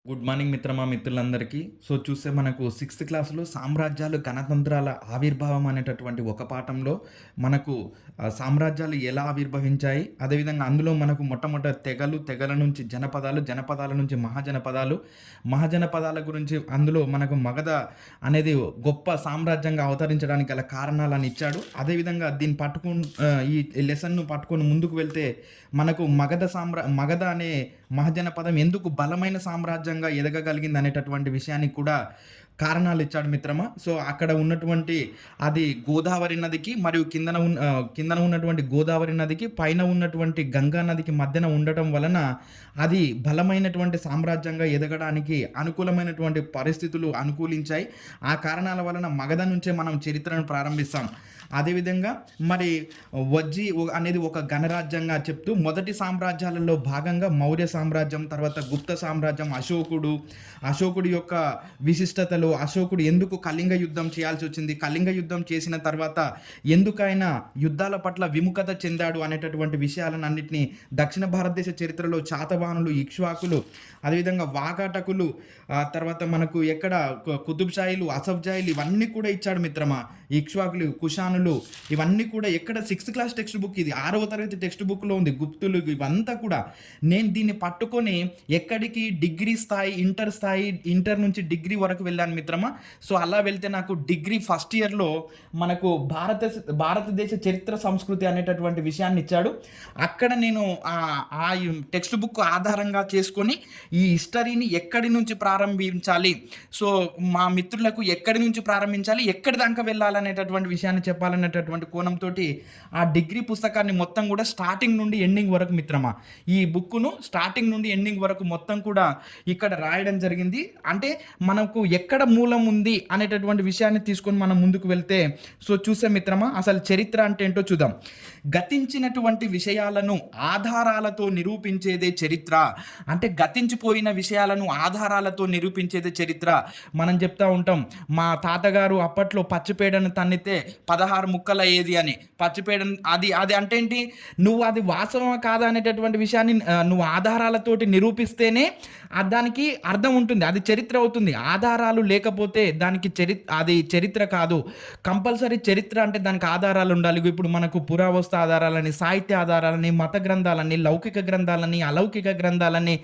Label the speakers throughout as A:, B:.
A: Good morning మిత్రమా మిత్రులందరికీ. చూస్తే మనకు సిక్స్త్ క్లాస్‌లో సామ్రాజ్యాలు, గణతంత్రాల ఆవిర్భావం అనేటటువంటి ఒక పాఠంలో మనకు సామ్రాజ్యాలు ఎలా ఆవిర్భవించాయి, అదేవిధంగా అందులో మనకు మొట్టమొదట తెగలు, తెగల నుంచి జనపదాలు, జనపదాల నుంచి మహాజనపదాలు, మహాజనపదాల గురించి అందులో మనకు మగధ అనేది గొప్ప సామ్రాజ్యంగా అవతరించడానికి గల కారణాలను ఇచ్చాడు. అదేవిధంగా దీన్ని ఈ లెసన్‌ను పట్టుకొని ముందుకు వెళ్తే మనకు మగధ అనే మహాజనపదం ఎందుకు బలమైన సామ్రాజ్యంగా ఎదగగలిగింది అనేటటువంటి విషయానికి కూడా కారణాలు ఇచ్చాడు మిత్రమా. అక్కడ ఉన్నటువంటి అది గోదావరి నదికి మరియు కిందన ఉన్నటువంటి గోదావరి నదికి, పైన ఉన్నటువంటి గంగా నదికి మధ్యన ఉండటం వలన అది బలమైనటువంటి సామ్రాజ్యంగా ఎదగడానికి అనుకూలమైనటువంటి పరిస్థితులు అనుకూలించాయి. ఆ కారణాల వలన మగధ నుంచే మనం చరిత్రను ప్రారంభిస్తాం. అదేవిధంగా మరి అనేది ఒక గణరాజ్యంగా చెప్తూ మొదటి సామ్రాజ్యాలలో భాగంగా మౌర్య సామ్రాజ్యం, తర్వాత గుప్త సామ్రాజ్యం, అశోకుడు యొక్క విశిష్టతలు, అశోకుడు ఎందుకు కళింగ యుద్ధం చేయాల్సి వచ్చింది, కళింగ యుద్ధం చేసిన తర్వాత ఎందుకైనా యుద్ధాల పట్ల విముఖత చెందాడు అనేటటువంటి విషయాలను అన్నింటినీ దక్షిణ భారతదేశ చరిత్రలో శాతవాహనులు, ఇక్ష్వాకులు, అదేవిధంగా వాకాటకులు, తర్వాత మనకు ఎక్కడ కుతుబ్షాహీలు, అసఫ్జాయిలు ఇవన్నీ కూడా ఇచ్చాడు మిత్రమా. ఇక్ష్వాకులు, కుషానులు ఇవన్నీ కూడా ఎక్కడ సిక్స్త్ క్లాస్ టెక్స్ట్ బుక్, ఇది 6వ తరగతి టెక్స్ట్ బుక్లో ఉంది. గుప్తులు ఇవంతా కూడా నేను దీన్ని పట్టుకొని ఎక్కడికి డిగ్రీ స్థాయి, ఇంటర్ నుంచి డిగ్రీ వరకు వెళ్ళాను మిత్రమా. అలా వెళ్తే నాకు డిగ్రీ ఫస్ట్ ఇయర్లో మనకు భారతదేశ చరిత్ర సంస్కృతి అనేటటువంటి విషయాన్ని ఇచ్చాడు. అక్కడ నేను ఆ టెక్స్ట్ బుక్ ఆధారంగా చేసుకొని ఈ హిస్టరీని ఎక్కడి నుంచి ప్రారంభించాలి, మా మిత్రులకు ఎక్కడి నుంచి ప్రారంభించాలి, ఎక్కడి దాకా వెళ్ళాలనేటటువంటి విషయాన్ని చెప్పాలనేటటువంటి కోణంతో ఆ డిగ్రీ పుస్తకాన్ని మొత్తం కూడా స్టార్టింగ్ నుండి ఎండింగ్ వరకు మిత్రమా, ఈ బుక్ను స్టార్టింగ్ నుండి ఎండింగ్ వరకు మొత్తం కూడా ఇక్కడ రాయడం జరిగింది. అంటే మనకు ఎక్కడ మూలం ఉంది అనేటటువంటి విషయాన్ని తీసుకొని మనం ముందుకు వెళ్తే చూసే మిత్రమా, అసలు చరిత్ర అంటే ఏంటో చూద్దాం. గతించినటువంటి విషయాలను ఆధారాలతో నిరూపించేదే చరిత్ర. అంటే గతించిపోయిన విషయాలను ఆధారాలతో నిరూపించేదే చరిత్ర. మనం చెప్తా ఉంటాం, మా తాతగారు అప్పట్లో పచ్చిపేడను తన్నితే 16 ముక్కల ఏది అని. పచ్చిపేడను అది అంటే ఏంటి, నువ్వు అది వాస్తవమా కాదా అనేటటువంటి విషయాన్ని నువ్వు ఆధారాలతోటి నిరూపిస్తేనే దానికి అర్థం ఉంటుంది, అది చరిత్ర అవుతుంది. ఆధారాలు లేకపోతే దానికి అది చరిత్ర కాదు. కంపల్సరీ చరిత్ర అంటే దానికి ఆధారాలు ఉండాలి. ఇప్పుడు మనకు పురావస్తు ఆధారాలని, సాహిత్య ఆధారాలని, మత గ్రంథాలని, లౌకిక గ్రంథాలని, అలౌకిక గ్రంథాలని,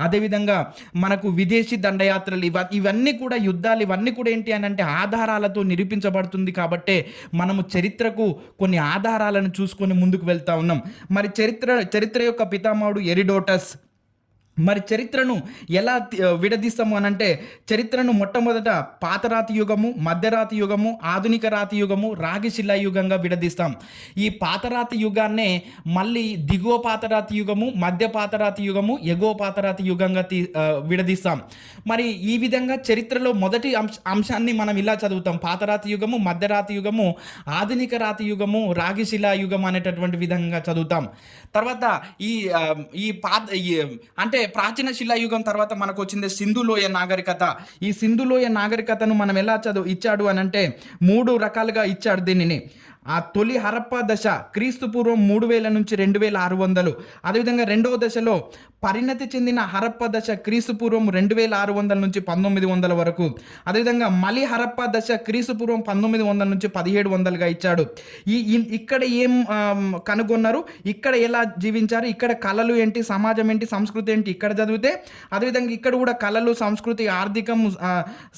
A: అదేవిధంగా మనకు విదేశీ దండయాత్రలు, ఇవన్నీ కూడా యుద్ధాలు, ఇవన్నీ కూడా ఏంటి అని అంటే ఆధారాలతో నిరూపించబడుతుంది. కాబట్టే మనము చరిత్రకు కొన్ని ఆధారాలను చూసుకొని ముందుకు వెళ్తా ఉన్నాం. మరి చరిత్ర యొక్క పితామహుడు ఎరిడోటస్. మరి చరిత్రను ఎలా విడదీస్తాము అని అంటే, చరిత్రను మొట్టమొదట పాతరాతి యుగము, మధ్యరాతి యుగము, ఆధునిక రాతి యుగము, రాగి శిలా యుగంగా విడదీస్తాం. ఈ పాతరాతి యుగాన్నే మళ్ళీ దిగువ పాతరాతి యుగము, మధ్య పాతరాతి యుగము, ఎగువ పాతరాతి యుగంగా విడదీస్తాం. మరి ఈ విధంగా చరిత్రలో మొదటి అంశాన్ని మనం ఇలా చదువుతాం: పాతరాతి యుగము, మధ్యరాతి యుగము, ఆధునిక రాతి యుగము, రాగి శిలా యుగం అనేటటువంటి విధంగా చదువుతాం. తర్వాత అంటే ప్రాచీన శిలాయుగం తర్వాత మనకు వచ్చింది సింధులోయ నాగరికత. ఈ సింధులోయ నాగరికతను మనం ఎలా ఇచ్చాడు అని అంటే 3 రకాలుగా ఇచ్చాడు దీనిని. ఆ తొలి హరప్పా దశ క్రీస్తు పూర్వం 3000 నుంచి 2600. అదేవిధంగా రెండవ దశలో పరిణతి చెందిన హరప్పా దశ క్రీస్తు పూర్వం 2600 నుంచి 1900 వరకు. అదేవిధంగా మలి హరప్పా దశ క్రీస్తు పూర్వం 1900 నుంచి 1700గా ఇచ్చాడు. ఇక్కడ ఏం కనుగొన్నారు, ఇక్కడ ఎలా జీవించారు, ఇక్కడ కళలు ఏంటి, సమాజం ఏంటి, సంస్కృతి ఏంటి ఇక్కడ చదివితే, అదేవిధంగా ఇక్కడ కూడా కళలు, సంస్కృతి, ఆర్థికం,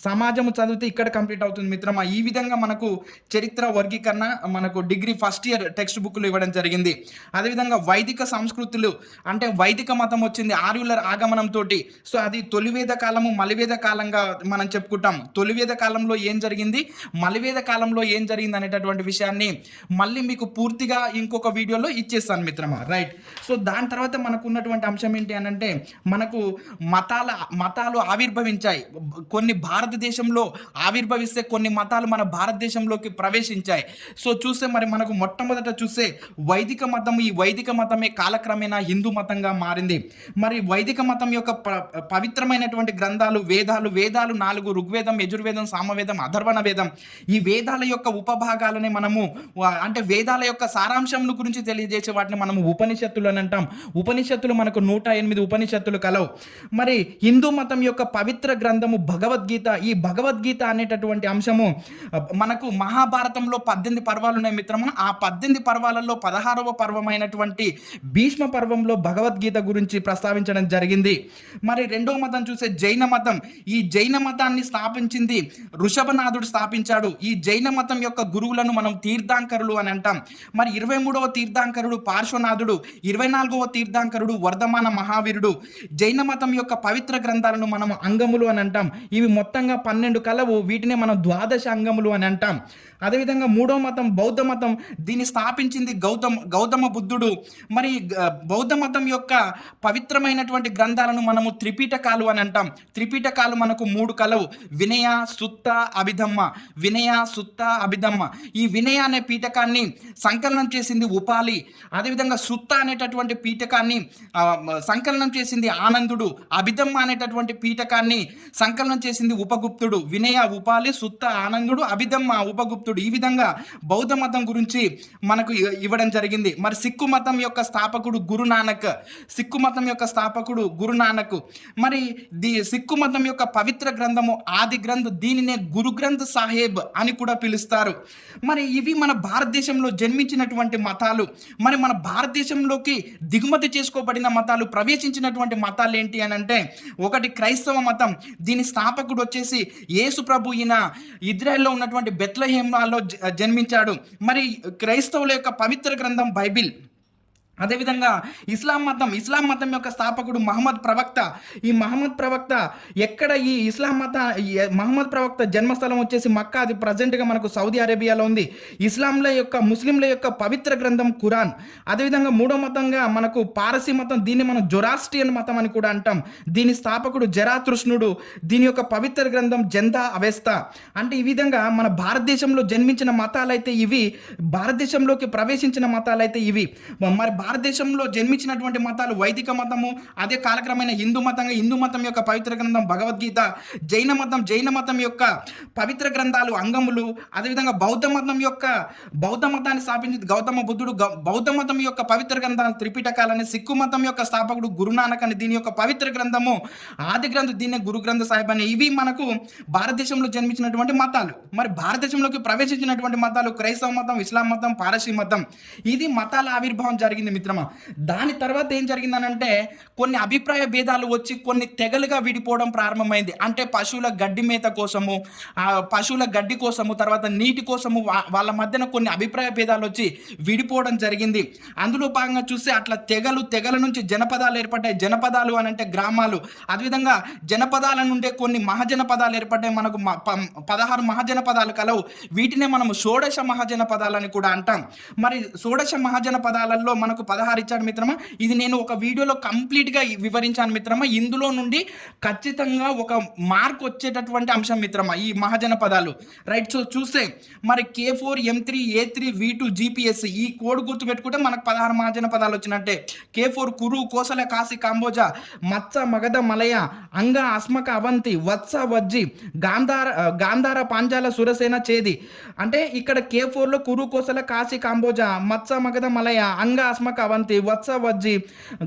A: సమాజము చదివితే ఇక్కడ కంప్లీట్ అవుతుంది మిత్రమా. ఈ విధంగా మనకు చరిత్ర వర్గీకరణ మనకు డిగ్రీ ఫస్ట్ ఇయర్ టెక్స్ట్ బుక్లు ఇవ్వడం జరిగింది. అదేవిధంగా వైదిక సంస్కృతులు అంటే వైదిక మతం వచ్చింది ఆర్యుల ఆగమనంతో. అది తొలివేద కాలము, మలివేద కాలంగా మనం చెప్పుకుంటాం. తొలివేద కాలంలో ఏం జరిగింది, మలివేద కాలంలో ఏం జరిగింది అనేటటువంటి విషయాన్ని మళ్ళీ మీకు పూర్తిగా ఇంకొక వీడియోలో ఇచ్చేస్తాను మిత్రమా. రైట్. దాని తర్వాత మనకు ఉన్నటువంటి అంశం ఏంటి అని అంటే, మనకు మతాలు ఆవిర్భవించాయి. కొన్ని భారతదేశంలో ఆవిర్భవిస్తే కొన్ని మతాలు మన భారతదేశంలోకి ప్రవేశించాయి. చూస్తే మరి మనకు మొట్టమొదట చూస్తే వైదిక మతం, ఈ వైదిక మతమే కాలక్రమేణా హిందూ మతంగా మారింది. మరి వైదిక మతం యొక్క పవిత్రమైనటువంటి గ్రంథాలు వేదాలు 4 ఋగ్వేదం, యజుర్వేదం, సామవేదం, అథర్వణ వేదం. ఈ వేదాల యొక్క ఉపభాగాలని మనము అంటే వేదాల యొక్క సారాంశం గురించి తెలియజేసే వాటిని మనము ఉపనిషత్తులు అని అంటాం. ఉపనిషత్తులు మనకు 108 ఉపనిషత్తులు కలవు. మరి హిందూ మతం యొక్క పవిత్ర గ్రంథము భగవద్గీత. ఈ భగవద్గీత అనేటటువంటి అంశము మనకు మహాభారతంలో 18 పర్వాలు ఉన్నాయి మిత్రమా. ఆ 18 పర్వాలలో 16వ పర్వమైనటువంటి భీష్మ పర్వంలో భగవద్గీత గురించి ప్రస్తావించడం జరిగింది. మరి రెండవ మతం చూస్తే జైన మతం. ఈ జైన మతాన్ని స్థాపించింది ఋషభనాథుడు స్థాపించాడు. ఈ జైన మతం యొక్క గురువులను మనం తీర్థాంకరులు అని అంటాం. మరి 23వ తీర్థాంకరుడు పార్శ్వనాథుడు, 24వ తీర్థాంకరుడు వర్ధమాన మహావీరుడు. జైన మతం యొక్క పవిత్ర గ్రంథాలను మనం అంగములు అని అంటాం. ఇవి మొత్తంగా 12 కలవు. వీటిని మనం ద్వాదశ అంగములు అని అంటాం. అదేవిధంగా మూడో మతం బౌద్ధ మతం. దీన్ని స్థాపించింది గౌతమ బుద్ధుడు. మరి బౌద్ధ మతం యొక్క పవిత్రమైనటువంటి గ్రంథాలను మనము త్రిపీఠకాలు అని అంటాం. త్రిపీఠకాలు మనకు 3 కలవు: వినయ, సుత్త, అభిధమ్మ. వినయ, సుత్త, అభిధమ్మ. ఈ వినయ అనే పీఠకాన్ని సంకలనం చేసింది ఉపాలి. అదేవిధంగా సుత్త అనేటటువంటి పీఠకాన్ని సంకలనం చేసింది ఆనందుడు. అభిధమ్మ అనేటటువంటి పీఠకాన్ని సంకలనం చేసింది ఉపగుప్తుడు. వినయ ఉపాలి, సుత్త ఆనందుడు, అభిధమ్మ ఉపగుప్తుడు. ఈ విధంగా బౌద్ధ మతం గురించి మనకు ఇవ్వడం జరిగింది. మరి సిక్కు మతం యొక్క స్థాపకుడు గురునానక్. సిక్కు మతం యొక్క స్థాపకుడు గురునానక్. మరి సిక్కు మతం యొక్క పవిత్ర గ్రంథము ఆది గ్రంథ్. దీనినే గురు గ్రంథ్ సాహెబ్ అని కూడా పిలుస్తారు. మరి ఇవి మన భారతదేశంలో జన్మించినటువంటి మతాలు. మరి మన భారతదేశంలోకి దిగుమతి చేసుకోబడిన మతాలు, ప్రవేశించినటువంటి మతాలు ఏంటి అని అంటే, ఒకటి క్రైస్తవ మతం. దీని స్థాపకుడు వచ్చేసి యేసు ప్రభు. ఈయన ఇజ్రాయెల్లో ఉన్నటువంటి బెత్లెహేమ్లో జన్మించాడు. మరి క్రైస్తవుల యొక్క పవిత్ర గ్రంథం బైబిల్. అదేవిధంగా ఇస్లాం మతం యొక్క స్థాపకుడు మహమ్మద్ ప్రవక్త. ఈ మహమ్మద్ ప్రవక్త ఎక్కడ ఈ మహమ్మద్ ప్రవక్త జన్మస్థలం వచ్చేసి మక్కా. అది ప్రజెంట్గా మనకు సౌదీ అరేబియాలో ఉంది. ముస్లింల యొక్క పవిత్ర గ్రంథం ఖురాన్. అదేవిధంగా మూడో మతంగా మనకు పారసీ మతం. దీన్ని మనం జొరాస్ట్రియన్ మతం అని కూడా అంటాం. దీని స్థాపకుడు జరాతృష్ణుడు. దీని యొక్క పవిత్ర గ్రంథం జందా అవెస్తా. అంటే ఈ విధంగా మన భారతదేశంలో జన్మించిన మతాలైతే ఇవి, భారతదేశంలోకి ప్రవేశించిన మతాలైతే ఇవి. మరి భారతదేశంలో జన్మించినటువంటి మతాలు వైదిక మతము, అదే కాలక్రమైన హిందూ మతం యొక్క పవిత్ర గ్రంథం భగవద్గీత. జైన మతం యొక్క పవిత్ర గ్రంథాలు అంగములు. అదేవిధంగా బౌద్ధ మతాన్ని స్థాపించింది గౌతమ బుద్ధుడు. బౌద్ధ మతం యొక్క పవిత్ర గ్రంథాలు త్రిపిటకాలని. సిక్కు మతం యొక్క స్థాపకుడు గురునానక్ అని. దీని యొక్క పవిత్ర గ్రంథము ఆది గ్రంథ్. దీన్ని గురు గ్రంథ్ సాహిబ్ అని. ఇవి మనకు భారతదేశంలో జన్మించినటువంటి మతాలు. మరి భారతదేశంలోకి ప్రవేశించినటువంటి మతాలు క్రైస్తవ మతం, ఇస్లాం మతం, పారసీ మతం. ఇది మతాల ఆవిర్భావం జరిగింది మిత్రమా. దాని తర్వాత ఏం జరిగిందనంటే, కొన్ని అభిప్రాయ భేదాలు వచ్చి కొన్ని తెగలుగా విడిపోవడం ప్రారంభమైంది. అంటే పశువుల గడ్డి మేత కోసము, పశువుల గడ్డి కోసము, తర్వాత నీటి కోసము వాళ్ళ మధ్యన కొన్ని అభిప్రాయ భేదాలు వచ్చి విడిపోవడం జరిగింది. అందులో భాగంగా చూస్తే అట్లా తెగల నుంచి జనపదాలు ఏర్పడ్డాయి. జనపదాలు అని అంటే గ్రామాలు. అదేవిధంగా జనపదాల నుండే కొన్ని మహాజనపదాలు ఏర్పడ్డాయి. మనకు 16 మహాజనపదాలు కలవు. వీటినే మనము షోడశ మహాజనపదాలని కూడా అంటాం. మరి షోడశ మహాజనపదాలలో మనకు 16 ఇచ్చాడు మిత్రమా. ఇది నేను ఒక వీడియోలో కంప్లీట్గా వివరించాను మిత్రమా. ఇందులో నుండి ఖచ్చితంగా ఒక మార్క్ వచ్చేటటువంటి అంశం మిత్రమా ఈ మహాజనపదాలు. రైట్. సో చూస్తే మరి K4 M3 A3 V2 GPS ఈ కోడ్ గుర్తు పెట్టుకుంటే మనకు 16 మహాజనపదాలు వచ్చినట్టే. K4 కురు, కోసల, కాశీ, కాంబోజా, మత్స, మగధ, మలయ, అంగ, అస్మక, అవంతి, వత్స, వజ్జి, గాంధార, పాంచాల, సురసేన, చేది. అంటే ఇక్కడ K4లో కురు, కోసల, కాశీ, కాంబోజా, మత్స, మగధ, మలయ, అంగ, అస్మక, అవంతి, వత్స, వజ్జి,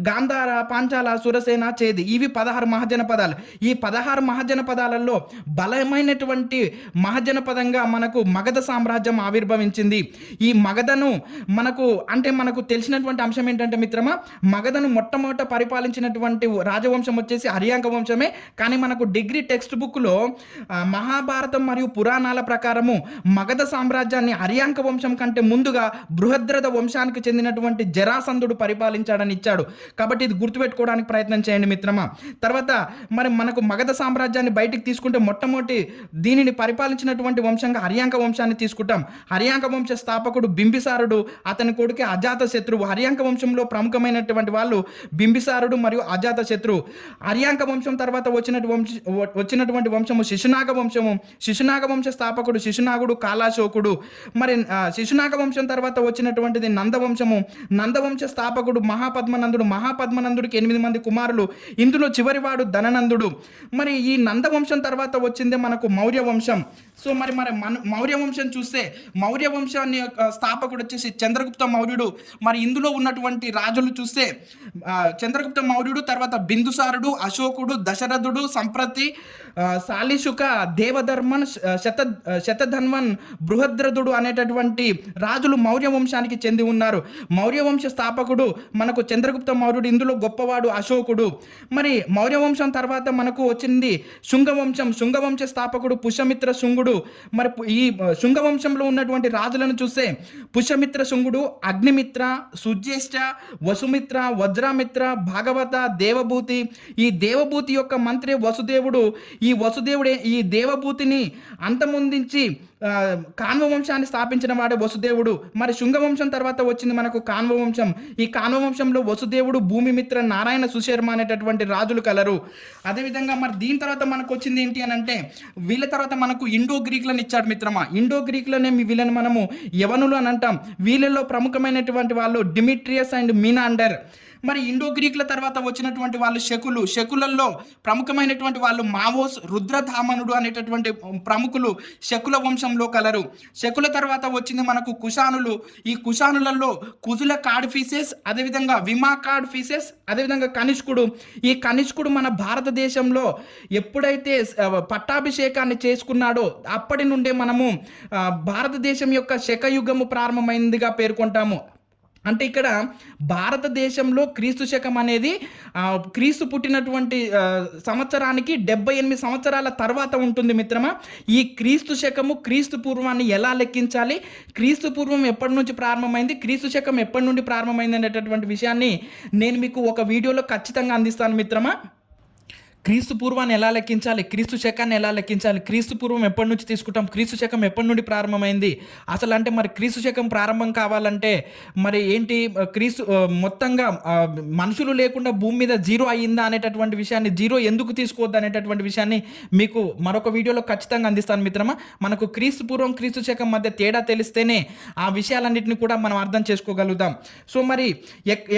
A: గాంధార, పాంచాల, సురసేన, చేది. ఇవి 16 మహాజనపదాలు. ఈ 16 మహాజనపదాలలో బలమైనటువంటి మహాజనపదంగా మనకు మగధ సామ్రాజ్యం ఆవిర్భవించింది. ఈ మగధను మనకు తెలిసినటువంటి అంశం ఏంటంటే మిత్రమా, మగధను మొట్టమొదట పరిపాలించినటువంటి రాజవంశం వచ్చేసి హర్యాంక వంశమే. కానీ మనకు డిగ్రీ టెక్స్ట్ బుక్లో మహాభారతం మరియు పురాణాల ప్రకారము మగధ సామ్రాజ్యాన్ని హర్యాంక వంశం కంటే ముందుగా బృహద్రథ వంశానికి చెందినటువంటి జరాసంధుడు పరిపాలించాడని ఇచ్చాడు. కాబట్టి ఇది గుర్తుపెట్టుకోవడానికి ప్రయత్నం చేయండి మిత్రమా. తర్వాత మరి మనకు మగధ సామ్రాజ్యాన్ని బయటికి తీసుకుంటే మొట్టమొదటి దీనిని పరిపాలించినటువంటి వంశంగా హర్యాంక వంశాన్ని తీసుకుంటాం. హర్యాంక వంశ స్థాపకుడు బింబిసారుడు, అతని కొడుకే అజాత శత్రువు. హర్యాంక వంశంలో ప్రముఖమైనటువంటి వాళ్ళు బింబిసారుడు మరియు అజాత శత్రువు. హర్యాంక వంశం తర్వాత వచ్చినటువంటి వంశము శిశునాగ వంశము. శిశునాగ వంశ స్థాపకుడు శిశునాగుడు కాలాశోకుడు. మరి శిశునాగ వంశం తర్వాత వచ్చినటువంటిది నందవంశము. నందవంశ స్థాపకుడు మహాపద్మనందుడు. మహాపద్మనందుడికి 8 మంది కుమారులు. ఇందులో చివరివాడు ధననందుడు. మరి ఈ నందవంశం తర్వాత వచ్చిందే మనకు మౌర్య వంశం. సో మరి మౌర్య వంశం చూస్తే మౌర్య వంశాన్ని స్థాపకుడు వచ్చేసి చంద్రగుప్త మౌర్యుడు. మరి ఇందులో ఉన్నటువంటి రాజులు చూస్తే చంద్రగుప్త మౌర్యుడు, తర్వాత బిందుసారుడు, అశోకుడు, దశరథుడు, సంప్రతి, శాలిశుక, దేవధర్మన్, శతధన్వన్, బృహద్రథుడు అనేటటువంటి రాజులు మౌర్య వంశానికి చెంది ఉన్నారు. మౌర్య వంశ స్థాపకుడు మనకు చంద్రగుప్త మౌర్యుడు. ఇందులో గొప్పవాడు అశోకుడు. మరి మౌర్య వంశం తర్వాత మనకు వచ్చింది శుంగవంశం. శుంగవంశ స్థాపకుడు పుష్యమిత్ర శుంగుడు. మరి ఈ శుంగవంశంలో ఉన్నటువంటి రాజులను చూస్తే పుష్యమిత్ర శుంగుడు, అగ్నిమిత్ర, సుజ్యేష్ఠ, వసుమిత్ర, వజ్రామిత్ర, భాగవత, దేవభూతి. ఈ దేవభూతి యొక్క మంత్రి వసుదేవుడు. ఈ దేవభూతిని అంతమొందించి కాన్వ వంశాన్ని స్థాపించిన వాడే వసుదేవుడు. మరి శుంగవంశం తర్వాత వచ్చింది మనకు కాన్వ వంశం. ఈ కాన్వ వంశంలో వసుదేవుడు, భూమిమిత్ర, నారాయణ సుశర్మ అనేటటువంటి రాజులు కలరు. అదేవిధంగా మరి దీని తర్వాత మనకు వచ్చింది ఏంటి అని అంటే వీళ్ళ తర్వాత మనకు ఇండో గ్రీకులను ఇచ్చాడు మిత్రమా. ఇండో గ్రీకులనే వీళ్ళని మనము యవనులు అని అంటాం. వీళ్ళలో ప్రముఖమైనటువంటి వాళ్ళు డిమిట్రియస్ అండ్ మీనాండర్. మరి ఇండో గ్రీకుల తర్వాత వచ్చినటువంటి వాళ్ళు శకులు. శకులలో ప్రముఖమైనటువంటి వాళ్ళు మావోస్, రుద్రధామనుడు అనేటటువంటి ప్రముఖులు శకుల వంశంలో కలరు. శకుల తర్వాత వచ్చింది మనకు కుషానులు. ఈ కుషానులలో కుజుల కాడ్ఫీసెస్, అదేవిధంగా విమా కాడ్ఫీసెస్, అదేవిధంగా కనిష్కుడు. ఈ కనిష్కుడు మన భారతదేశంలో ఎప్పుడైతే పట్టాభిషేకాన్ని చేసుకున్నాడో అప్పటి నుండే మనము భారతదేశం యొక్క శకయుగము ప్రారంభమైందిగా పేర్కొంటాము. అంటే ఇక్కడ భారతదేశంలో క్రీస్తు శకం అనేది క్రీస్తు పుట్టినటువంటి సంవత్సరానికి 78 సంవత్సరాల తర్వాత ఉంటుంది మిత్రమా. ఈ క్రీస్తు శకము క్రీస్తు పూర్వాన్ని ఎలా లెక్కించాలి, క్రీస్తు పూర్వం ఎప్పటి నుంచి ప్రారంభమైంది, క్రీస్తు శకం ఎప్పటి నుండి ప్రారంభమైంది అనేటటువంటి విషయాన్ని నేను మీకు ఒక వీడియోలో ఖచ్చితంగా అందిస్తాను మిత్రమా. క్రీస్తు పూర్వాన్ని ఎలా లెక్కించాలి, క్రీస్తు శకాన్ని ఎలా లెక్కించాలి, క్రీస్తు పూర్వం ఎప్పటి నుంచి తీసుకుంటాం, క్రీస్తు శకం ఎప్పటి నుండి ప్రారంభమైంది అసలు. అంటే మరి క్రీస్తు శకం ప్రారంభం కావాలంటే మరి ఏంటి, క్రీస్తు మొత్తంగా మనుషులు లేకుండా భూమి మీద జీరో అయ్యిందా అనేటటువంటి విషయాన్ని, జీరో ఎందుకు తీసుకోవద్దు అనేటటువంటి విషయాన్ని మీకు మరొక వీడియోలో ఖచ్చితంగా అందిస్తాను మిత్రమా. మనకు క్రీస్తు పూర్వం క్రీస్తు శకం మధ్య తేడా తెలిస్తేనే ఆ విషయాలన్నింటినీ కూడా మనం అర్థం చేసుకోగలుగుతాం. సో మరి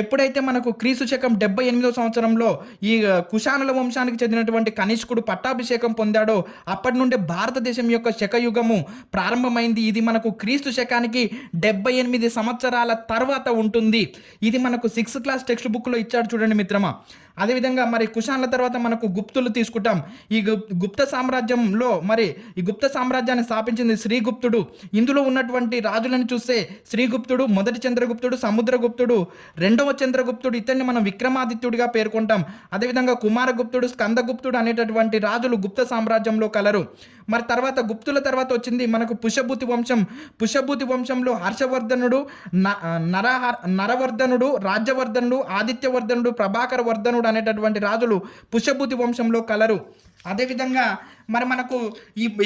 A: ఎప్పుడైతే మనకు క్రీస్తు శకం 78వ సంవత్సరంలో ఈ కుషానుల వంశానికి చెందినటువంటి కనిష్కుడు పట్టాభిషేకం పొందాడో అప్పటి నుండి భారతదేశం యొక్క శకయుగము ప్రారంభమైంది. ఇది మనకు క్రీస్తు శకానికి 78 సంవత్సరాల తర్వాత ఉంటుంది. ఇది మనకు 6th క్లాస్ టెక్స్ట్ బుక్లో ఇచ్చాడు చూడండి మిత్రమా. అదేవిధంగా మరి కుషాన్ల తర్వాత మనకు గుప్తులు తీసుకుంటాం. ఈ గుప్త సామ్రాజ్యంలో మరి ఈ గుప్త సామ్రాజ్యాన్ని స్థాపించింది శ్రీగుప్తుడు. ఇందులో ఉన్నటువంటి రాజులను చూస్తే శ్రీగుప్తుడు, మొదటి చంద్రగుప్తుడు, సముద్రగుప్తుడు, రెండవ చంద్రగుప్తుడు, ఇతన్ని మనం విక్రమాదిత్యుడిగా పేర్కొంటాం. అదేవిధంగా కుమారగుప్తుడు, స్కందగుప్తుడు అనేటటువంటి రాజులు గుప్త సామ్రాజ్యంలో కలరు. మరి తర్వాత గుప్తుల తర్వాత వచ్చింది మనకు పుష్యభూతి వంశం. పుష్యభూతి వంశంలో హర్షవర్ధనుడు, నరవర్ధనుడు, రాజ్యవర్ధనుడు, ఆదిత్యవర్ధనుడు, ప్రభాకర వర్ధనుడు అనేటటువంటి రాజులు పుష్యభూతి వంశంలో కలరు. అదేవిధంగా మరి మనకు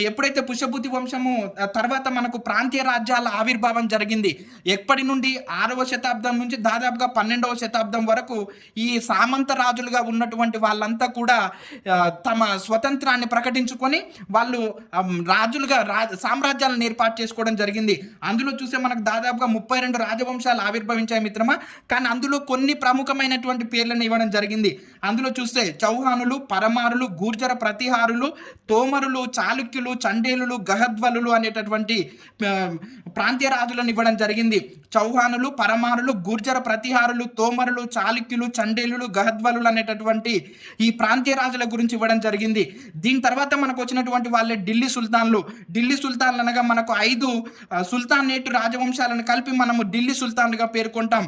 A: ఎప్పుడైతే పుష్యభూతి వంశము తర్వాత మనకు ప్రాంతీయ రాజ్యాల ఆవిర్భావం జరిగింది. ఎప్పటి నుండి 6వ శతాబ్దం నుంచి దాదాపుగా 12వ శతాబ్దం వరకు ఈ సామంత రాజులుగా ఉన్నటువంటి వాళ్ళంతా కూడా తమ స్వతంత్రాన్ని ప్రకటించుకొని వాళ్ళు రాజులుగా సామ్రాజ్యాలను ఏర్పాటు చేసుకోవడం జరిగింది. అందులో చూసే మనకు దాదాపుగా 32 రాజవంశాలు ఆవిర్భవించాయి మిత్రమా. కానీ అందులో కొన్ని ప్రముఖమైనటువంటి పేర్లను ఇవ్వడం జరిగింది. అందులో చూస్తే చౌహానులు, పరమారులు, గూర్జర ప్రతిహారులు, తోమరులు, చాళుక్యులు, చండేలులు, గహద్వలులు అనేటటువంటి ప్రాంతీయ రాజులను ఇవ్వడం జరిగింది. చౌహానులు, పరమారులు, గుర్జర ప్రతిహారులు, తోమరులు, చాళుక్యులు, చండేలులు, గహద్వలులు అనేటటువంటి ఈ ప్రాంతీయ రాజుల గురించి ఇవ్వడం జరిగింది. దీని తర్వాత మనకు వచ్చినటువంటి వాళ్ళే ఢిల్లీ సుల్తాన్లు. ఢిల్లీ సుల్తాన్లు అనగా మనకు 5 సుల్తానేటు రాజవంశాలను కలిపి మనము ఢిల్లీ సుల్తాన్లుగా పేర్కొంటాం.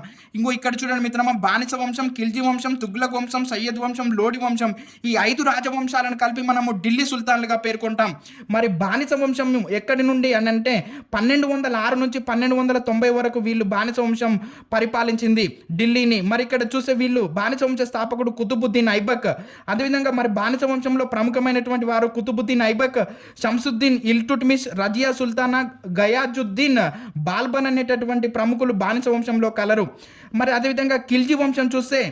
A: ఇక్కడ చూడండి మిత్రమా, బానిస వంశం, ఖిల్జీ వంశం, తుగ్లక్ వంశం, సయ్యద్ వంశం, లోడి వంశం, ఈ 5 రాజవంశాలను
B: కలిపి మనము ఢిల్లీ సుల్తాన్లుగా పేర్కొంటాం. మరి బానిస వంశం ఎక్కడి నుండి అని అంటే 1206 నుంచి 1290 వరకు వీళ్ళు బానిస వంశం పరిపాలించింది ఢిల్లీని. మరి ఇక్కడ చూసే వీళ్ళు బానిస వంశ స్థాపకుడు కుతుబుద్దీన్ ఐబక్. అదేవిధంగా మరి బానిస వంశంలో ప్రముఖమైనటువంటి వారు కుతుబుద్దీన్ ఐబక్, షంసుద్దీన్ ఇల్టుట్మిష్, రజియా సుల్తానా, గయాజుద్దీన్ బాల్బన్ అనేటటువంటి ప్రముఖులు బానిస వంశంలో కలరు. మరి అదేవిధంగా ఖిల్జీ వంశం చూస్తే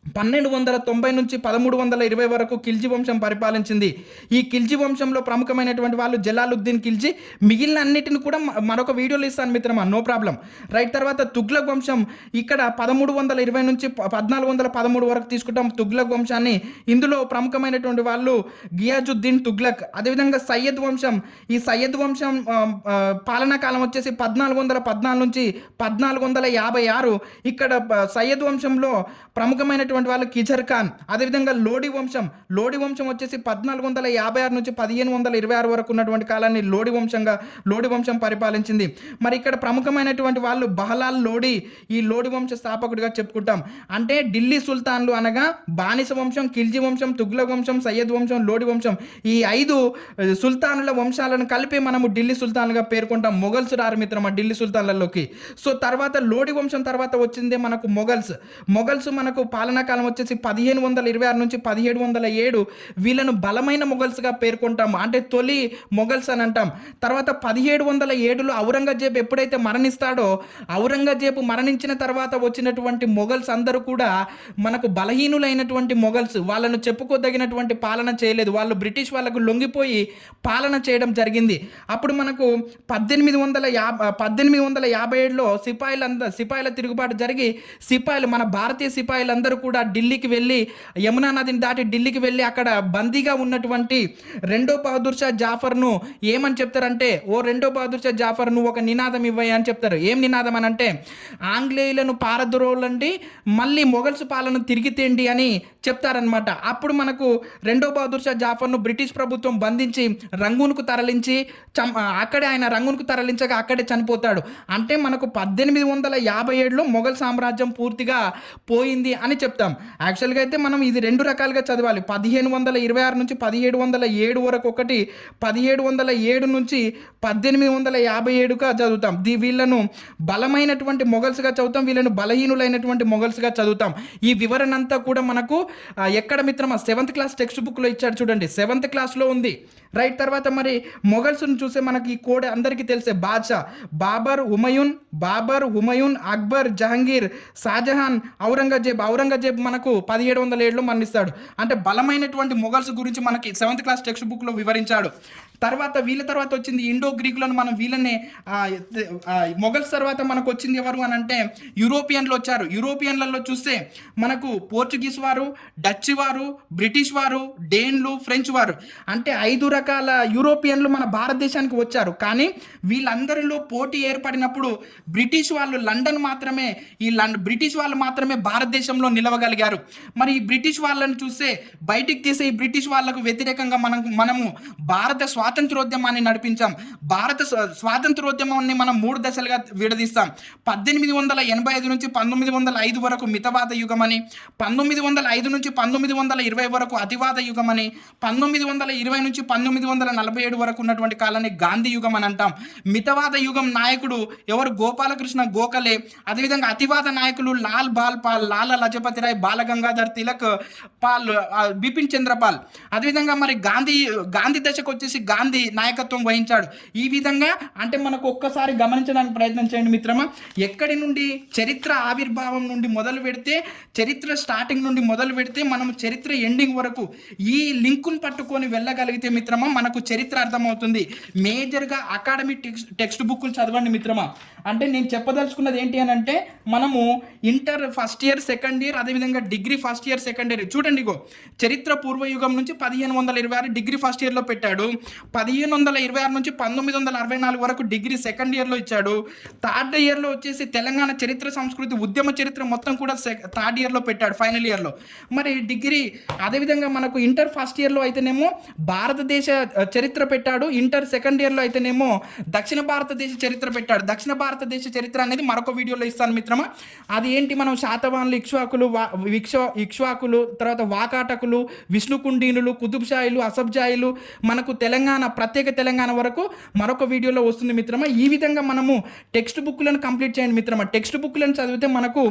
B: 1290 నుంచి 1320 వరకు ఖిల్జీ వంశం పరిపాలించింది. ఈ ఖిల్జీ వంశంలో ప్రముఖమైనటువంటి వాళ్ళు జలాలుద్దీన్ ఖిల్జీ. మిగిలిన అన్నిటిని కూడా మరొక వీడియోలో ఇస్తాను మిత్రమా, నో ప్రాబ్లం. రైట్. తర్వాత తుగ్లక్ వంశం ఇక్కడ 1320 నుంచి 1413 వరకు తీసుకుంటాం తుగ్లక్ వంశాన్ని. ఇందులో ప్రముఖమైనటువంటి వాళ్ళు గియాజుద్దీన్ తుగ్లక్. అదేవిధంగా సయ్యద్ వంశం, ఈ సయ్యద్ వంశం పాలనా కాలం వచ్చేసి 1414 నుంచి 1456. ఇక్కడ సయ్యద్ వంశంలో ప్రముఖమైన వాళ్ళు కిజర్ ఖాన్. అదేవిధంగా లోడి వంశం వచ్చేసి 1456 నుంచి 1526 వరకు ఉన్నటువంటి కాలాన్ని లోడి వంశం పరిపాలించింది. మరి ఇక్కడ ప్రముఖమైనటువంటి వాళ్ళు బహలాల్ లోడి, ఈ లోడి వంశ స్థాపకుడిగా చెప్పుకుంటాం. అంటే ఢిల్లీ సుల్తాన్లు అనగా బానిస వంశం, ఖిల్జీ వంశం, తుగ్లక్ వంశం, సయ్యద్ వంశం, లోడి వంశం, ఈ 5 సుల్తానుల వంశాలను కలిపి మనము ఢిల్లీ సుల్తాన్లుగా పేర్కొంటాం. మొఘల్స్ రారు మిత్రమా ఢిల్లీ సుల్తాన్లలోకి. సో తర్వాత లోడి వంశం తర్వాత వచ్చిందే మనకు మొఘల్స్ మనకు పాలనా కాలం వచ్చేసి 1526 నుంచి 1707. వీళ్ళను బలమైన మొఘల్స్గా పేర్కొంటాం. అంటే తొలి మొఘల్స్ అని అంటాం. తర్వాత 1707లో ఔరంగజేబు ఎప్పుడైతే మరణిస్తాడో, ఔరంగజేబు మరణించిన తర్వాత వచ్చినటువంటి మొఘల్స్ అందరూ కూడా మనకు బలహీనులైనటువంటి మొఘల్స్. వాళ్ళను చెప్పుకోదగినటువంటి పాలన చేయలేదు. వాళ్ళు బ్రిటిష్ వాళ్ళకు లొంగిపోయి పాలన చేయడం జరిగింది. అప్పుడు మనకు 1857లో సిపాయిల తిరుగుబాటు జరిగి మన భారతీయ సిపాయిలందరూ కూడా ఢిల్లీకి వెళ్ళి, యమునా నదిని దాటి ఢిల్లీకి వెళ్ళి అక్కడ బందీగా ఉన్నటువంటి రెండో బహదూర్ షా జాఫర్ను ఏమని చెప్తారంటే, ఓ రెండో బహదూర్ షా జాఫర్ నువ్వు ఒక నినాదం ఇవ్వయ్యా అని చెప్తారు. ఏం నినాదం అని అంటే, ఆంగ్లేయులను పారద్రోలండి, మళ్ళీ మొఘల్స్ పాలన తిరిగి తేండి అని చెప్తారనమాట. అప్పుడు మనకు రెండో బహదూర్ షా జాఫర్ను బ్రిటిష్ ప్రభుత్వం బంధించి రంగూన్కు తరలించి అక్కడే ఆయన రంగూన్కు తరలించగా అక్కడే చనిపోతాడు. అంటే మనకు 1857లో మొఘల్ సామ్రాజ్యం పూర్తిగా పోయింది అని చెప్తాం. యాక్చువల్గా అయితే మనం ఇది 2 రకాలుగా చదవాలి. 1526 నుంచి 1707 వరకు ఒకటి, 1707 నుంచి 1857గా చదువుతాం. వీళ్ళను బలమైనటువంటి మొఘల్స్గా చదువుతాం, వీళ్ళను బలహీనులైనటువంటి మొఘల్స్గా చదువుతాం. ఈ వివరణ అంతా కూడా మనకు ఎక్కడ మిత్రమా 7th క్లాస్ టెక్స్ట్ బుక్లో ఇచ్చాడు చూడండి, 7th క్లాస్లో ఉంది. రైట్. తర్వాత మరి మొఘల్స్ను చూసే మనకి ఈ కోడ్ అందరికీ తెలిసే బాద్షా బాబర్, హుమయూన్, అక్బర్, జహంగీర్, షాజహాన్, ఔరంగజేబ్ మనకు 1707లో మరణిస్తాడు. అంటే బలమైనటువంటి మొఘల్స్ గురించి మనకి 7th క్లాస్ టెక్స్ట్ బుక్లో వివరించాడు. వీళ్ళ తర్వాత వచ్చింది ఇండో గ్రీకులను. మనం వీళ్ళనే మొఘల్స్ తర్వాత మనకు వచ్చింది ఎవరు అని అంటే యూరోపియన్లు వచ్చారు. యూరోపియన్లలో చూస్తే మనకు పోర్చుగీస్ వారు, డచ్ వారు, బ్రిటిష్ వారు, డేన్లు, ఫ్రెంచ్ వారు. అంటే 5 రకాల యూరోపియన్లు మన భారతదేశానికి వచ్చారు. కానీ వీళ్ళందరిలో పోటీ ఏర్పడినప్పుడు బ్రిటిష్ వాళ్ళు మాత్రమే భారతదేశంలో నిలవగలిగారు. మరి ఈ బ్రిటిష్ వాళ్ళని చూస్తే బయటికి తీసే ఈ బ్రిటిష్ వాళ్ళకు వ్యతిరేకంగా మనము భారత స్వాతంత్రోద్యమాన్ని నడిపించాం. భారత స్వాతంత్రోద్యమాన్ని మనం 3 దశలుగా విడదీస్తాం. 1885 నుంచి 1905 వరకు మితవాద యుగం అని, 1905 నుంచి 1920 వరకు అతివాద యుగం అని, 1920 నుంచి 1947 వరకు ఉన్నటువంటి కాలాన్ని గాంధీ యుగం అని అంటాం. మితవాద యుగం నాయకుడు ఎవరు? గోపాలకృష్ణ గోఖలే. అదేవిధంగా అతివాద నాయకులు లాలా లజపతి రాయ్, బాలగంగాధర్ తిలక్, బిపిన్ చంద్రపాల్. అదేవిధంగా మరి గాంధీ దశకు వచ్చేసి గాంధీ నాయకత్వం వహించాడు. ఈ విధంగా అంటే మనకు ఒక్కసారి గమనించడానికి ప్రయత్నం చేయండి మిత్రమా. ఎక్కడి నుండి చరిత్ర ఆవిర్భావం నుండి మొదలు పెడితే, చరిత్ర స్టార్టింగ్ నుండి మొదలు పెడితే మనం చరిత్ర ఎండింగ్ వరకు ఈ లింకును పట్టుకొని వెళ్ళగలిగితే మిత్రమా మనకు చరిత్ర అర్థమవుతుంది. మేజర్గా అకాడమిక్ టెక్స్ట్ బుక్లు చదవండి మిత్రమా. అంటే నేను చెప్పదలుచుకున్నది ఏంటి అని అంటే, మనము inter first year, second year, అదేవిధంగా degree first year, second year చూడండి. చరిత్ర పూర్వయుగం నుంచి 1526 డిగ్రీ ఫస్ట్ ఇయర్లో పెట్టాడు. 1526 నుంచి 1964 వరకు డిగ్రీ సెకండ్ ఇయర్లో ఇచ్చాడు. థర్డ్ ఇయర్లో వచ్చేసి తెలంగాణ చరిత్ర, సంస్కృతి, ఉద్యమ చరిత్ర మొత్తం కూడా థర్డ్ ఇయర్లో పెట్టాడు, ఫైనల్ ఇయర్లో. మరి డిగ్రీ అదేవిధంగా మనకు ఇంటర్ ఫస్ట్ ఇయర్లో అయితేనేమో భారతదేశ చరిత్ర పెట్టాడు. ఇంటర్ సెకండ్ ఇయర్లో అయితేనేమో దక్షిణ భారతదేశ చరిత్ర పెట్టాడు. దక్షిణ భారతదేశ చరిత్ర అనేది మరొక వీడియోలో ఇస్తాను మిత్రమా. అది ఏంటి, మనం శాతవాహనులు, ఇక్ష్వాకులు, తర్వాత వాకాటకులు, విష్ణుకుండీనులు, కుతుబ్షాయిలు, అసబ్జాయిలు, మనకు తెలంగాణ, ప్రత్యేక తెలంగాణ వరకు మరొక వీడియోలో వస్తుంది మిత్రమా. ఈ విధంగా మనము టెక్స్ట్ బుక్లను కంప్లీట్ చేయండి మిత్రమా. టెక్స్ట్ బుక్లను చదివితే మనకు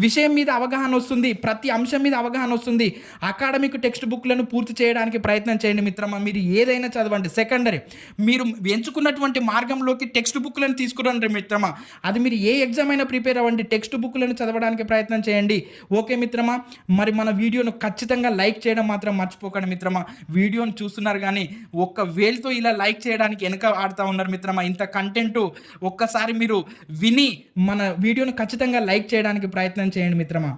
B: విషయం మీద అవగాహన వస్తుంది, ప్రతి అంశం మీద అవగాహన వస్తుంది. అకాడమిక్ టెక్స్ట్ బుక్లను పూర్తి చేయడానికి ప్రయత్నం చేయండి మిత్రమా. మీరు ఏదైనా చదవండి, సెకండరీ మీరు ఎంచుకున్నటువంటి మార్గంలోకి టెక్స్ట్ బుక్లను తీసుకురండి మిత్రమా. అది మీరు ఏ ఎగ్జామ్ అయినా ప్రిపేర్ అవ్వండి, టెక్స్ట్ బుక్లను చదవడానికి ప్రయత్నం చేయండి. ఓకే మిత్రమా. మరి మన వీడియోను ఖచ్చితంగా లైక్ చేయడం మాత్రం మర్చిపోకండి మిత్రమా. వీడియోను చూస్తున్నారు కానీ ఒక్క వేలుతో ఇలా లైక్ చేయడానికి వెనక ఆడుతూ ఉన్నారు మిత్రమా. ఇంత కంటెంట్ ఒక్కసారి మీరు విని మన వీడియోను ఖచ్చితంగా లైక్ చేయడానికి ప్రయత్నం చేయండి మిత్రమా.